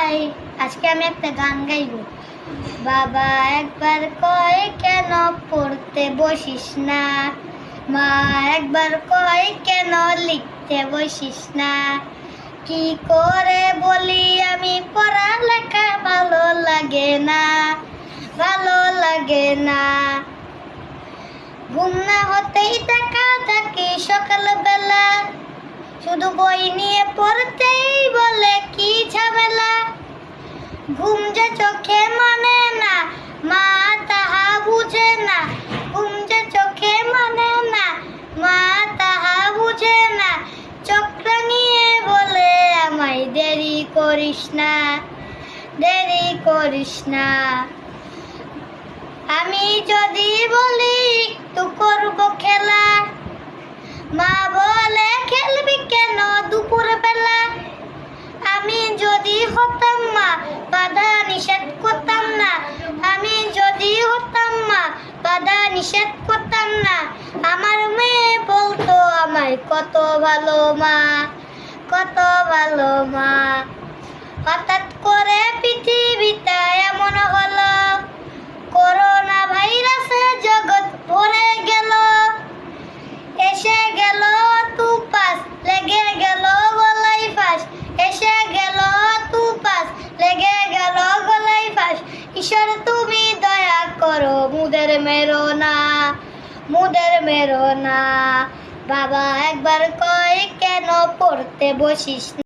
High, আজকে আমি একটা গান গাইব। বাবা একবার কয় কেন পড়তে বসিস না, মা একবার কয় কেন লিখতে বসিস না। কি করে বলি আমি পড়ালেখা ভালো লাগে না, ভালো লাগে না। ঘুম না হতেই দেখা থাকি সকালবেলা, শুধু বই নিয়ে পড়তেই বলে কি ঝামেলা। ঘুম যে চোখে মানে না, মা তাহা বুঝে না। ঘুম যে চোখে মানে না, মা তাহা বুঝে না। চোখটা নিয়ে বলে আমায় দেরি করিস না, দেরি করিস না। আমি যদি বলি একটু করবো খেলা, মা বলে খেলবি কেন দুপুর বেলা। আমি যদি হতাম মা বাধা নিষেধ করতাম না, আমি যদি হতাম মা বাধা নিষেধ করতাম না। আমার মেয়ে বলতো আমায় কত ভালো মা, কত ভালো মা। হঠাৎ করে পৃথিবীটা এমন হলো, করোনা ভাইরাসে জগৎ ভরে গেল। এসে গেল তুপাস, লেগে গেল গলায় ফাঁস। এসে গেল তুপাস, লেগে গেল গলায় ফাঁস। ঈশ্বর তুমি দয়া করো, মুদের মেরো না, মুদের মেরো না। বাবা একবার কয় কেন পড়তে বসিস না।